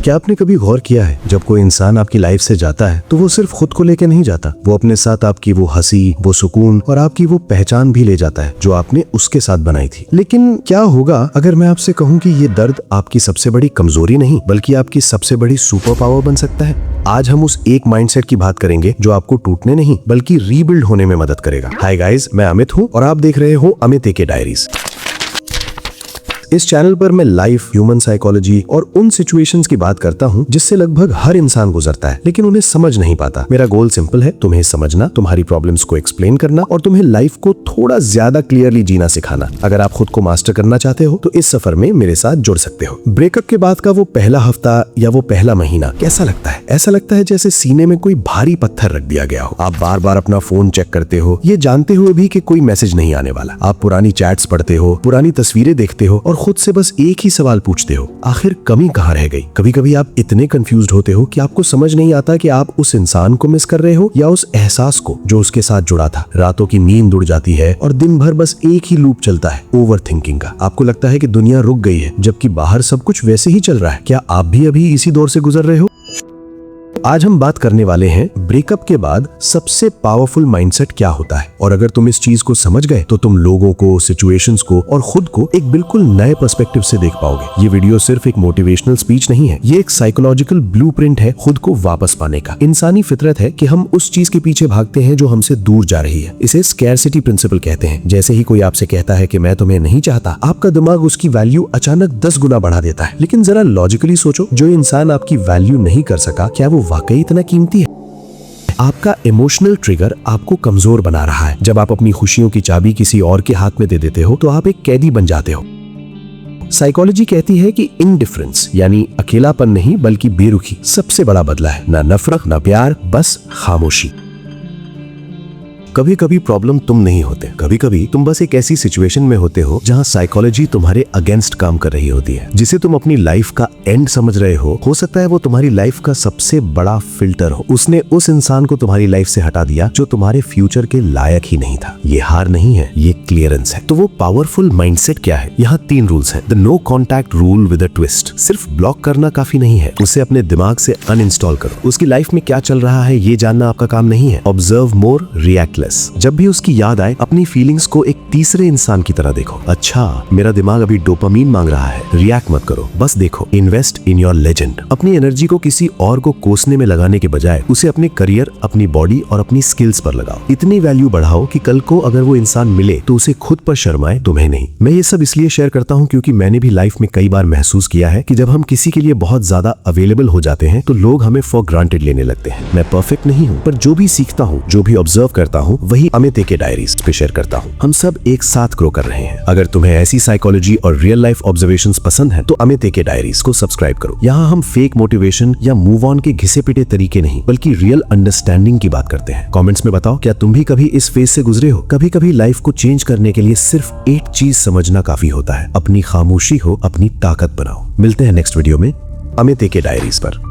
क्या आपने कभी गौर किया है, जब कोई इंसान आपकी लाइफ से जाता है तो वो सिर्फ खुद को लेकर नहीं जाता, वो अपने साथ आपकी वो हंसी, वो सुकून और आपकी वो पहचान भी ले जाता है जो आपने उसके साथ बनाई थी। लेकिन क्या होगा अगर मैं आपसे कहूँ कि ये दर्द आपकी सबसे बड़ी कमजोरी नहीं बल्कि आपकी सबसे बड़ी सुपर पावर बन सकता है? आज हम उस एक माइंडसेट की बात करेंगे जो आपको टूटने नहीं बल्कि रीबिल्ड होने में मदद करेगा। हाय गाइस, मैं अमित हूँ और आप देख रहे हो अमित एके डायरीज। इस चैनल पर मैं लाइफ, ह्यूमन साइकोलॉजी और उन सिचुएशंस की बात करता हूँ जिससे लगभग हर इंसान गुजरता है लेकिन उन्हें समझ नहीं पाता। मेरा गोल सिंपल है, तुम्हें समझना, तुम्हारी प्रॉब्लम्स को एक्सप्लेन करना और तुम्हें लाइफ को थोड़ा ज्यादा क्लियरली जीना सिखाना। अगर आप खुद को मास्टर करना चाहते हो तो इस सफर में मेरे साथ जुड़ सकते हो। ब्रेकअप के बाद का वो पहला हफ्ता या वो पहला महीना कैसा लगता है? ऐसा लगता है जैसे सीने में कोई भारी पत्थर रख दिया गया हो। आप बार बार अपना फोन चेक करते हो, ये जानते हुए भी कि कोई मैसेज नहीं आने वाला। आप पुरानी चैट्स पढ़ते हो, पुरानी तस्वीरें देखते हो और खुद से बस एक ही सवाल पूछते हो, आखिर कमी कहाँ रह गई? कभी कभी आप इतने कंफ्यूज्ड होते हो कि आपको समझ नहीं आता कि आप उस इंसान को मिस कर रहे हो या उस एहसास को जो उसके साथ जुड़ा था। रातों की नींद उड़ जाती है और दिन भर बस एक ही लूप चलता है, ओवर थिंकिंग का। आपको लगता है कि दुनिया रुक गई है जबकि बाहर सब कुछ वैसे ही चल रहा है। क्या आप भी अभी इसी दौर से गुजर रहे हो? आज हम बात करने वाले हैं ब्रेकअप के बाद सबसे पावरफुल माइंडसेट क्या होता है, और अगर तुम इस चीज को समझ गए तो तुम लोगों को, सिचुएशंस को और खुद को एक बिल्कुल नए पर्सपेक्टिव से देख पाओगे। ये वीडियो सिर्फ एक मोटिवेशनल स्पीच नहीं है, ये एक साइकोलॉजिकल ब्लूप्रिंट है खुद को वापस पाने का। इंसानी फितरत है कि हम उस चीज के पीछे भागते हैं जो हमसे दूर जा रही है। इसे स्कैरसिटी प्रिंसिपल कहते हैं। जैसे ही कोई आपसे कहता है कि मैं तुम्हें नहीं चाहता, आपका दिमाग उसकी वैल्यू अचानक 10 गुना बढ़ा देता है। लेकिन जरा लॉजिकली सोचो, जो इंसान आपकी वैल्यू नहीं कर सका, क्या वो वाकई इतना कीमती है? आपका इमोशनल ट्रिगर आपको कमजोर बना रहा है। जब आप अपनी खुशियों की चाबी किसी और के हाथ में दे देते हो तो आप एक कैदी बन जाते हो। साइकोलॉजी कहती है कि इनडिफरेंस यानी अकेलापन नहीं बल्कि बेरुखी सबसे बड़ा बदला है। ना नफरत, ना प्यार, बस खामोशी। कभी कभी प्रॉब्लम तुम नहीं होते, कभी कभी तुम बस एक ऐसी सिचुएशन में होते हो जहां साइकोलॉजी तुम्हारे अगेंस्ट काम कर रही होती है। जिसे तुम अपनी लाइफ का एंड समझ रहे हो सकता है वो तुम्हारी लाइफ का सबसे बड़ा फिल्टर हो। उसने उस इंसान को तुम्हारी लाइफ से हटा दिया जो तुम्हारे फ्यूचर के लायक ही नहीं था। ये हार नहीं है, ये क्लियरेंस है। तो वो पावरफुल माइंडसेट क्या है? यहाँ 3 रूल्स हैं। The no contact rule with a twist. सिर्फ ब्लॉक करना काफी नहीं है, उसे अपने दिमाग से अनइंस्टॉल करो। उसकी लाइफ में क्या चल रहा है ये जानना आपका काम नहीं है। ऑब्जर्व मोर, रिएक्ट लेस। जब भी उसकी याद आए अपनी फीलिंग्स को एक तीसरे इंसान की तरह देखो। अच्छा, मेरा दिमाग अभी डोपामीन मांग रहा है, रिएक्ट मत करो, बस देखो। Invest in your legend. अपनी एनर्जी को किसी और को कोसने में लगाने के बजाय उसे अपने करियर, अपनी बॉडी और अपनी स्किल्स पर लगाओ। इतनी वैल्यू बढ़ाओ कि कल को अगर वो इंसान मिले तो उसे खुद पर शर्माए, तुम्हें नहीं। मैं ये सब इसलिए शेयर करता हूँ क्योंकि मैंने भी लाइफ में कई बार महसूस किया है कि जब हम किसी के लिए बहुत ज्यादा अवेलेबल हो जाते हैं तो लोग हमें फॉर ग्रांटेड लेने लगते हैं। मैं परफेक्ट नहीं हूँ, पर जो भी सीखता हूँ, जो भी ऑब्जर्व करता हूँ, वही अमित एके डायरीज पे शेयर करता हूँ। हम सब एक साथ ग्रो कर रहे हैं। अगर तुम्हें ऐसी साइकोलॉजी और रियल लाइफ ऑब्जर्वेशंस पसंद है तो अमित एके डायरीज को सब्सक्राइब करो। यहाँ हम फेक मोटिवेशन या मूव ऑन के घिसे पिटे तरीके नहीं बल्कि रियल अंडरस्टैंडिंग की बात करते हैं। कमेंट्स में बताओ, क्या तुम भी कभी इस फेज से गुजरे हो? कभी कभी लाइफ को चेंज करने के लिए सिर्फ एक चीज समझना काफी होता है, अपनी खामोशी हो अपनी ताकत बनाओ। मिलते हैं नेक्स्ट वीडियो में अमित एके डायरीज पर।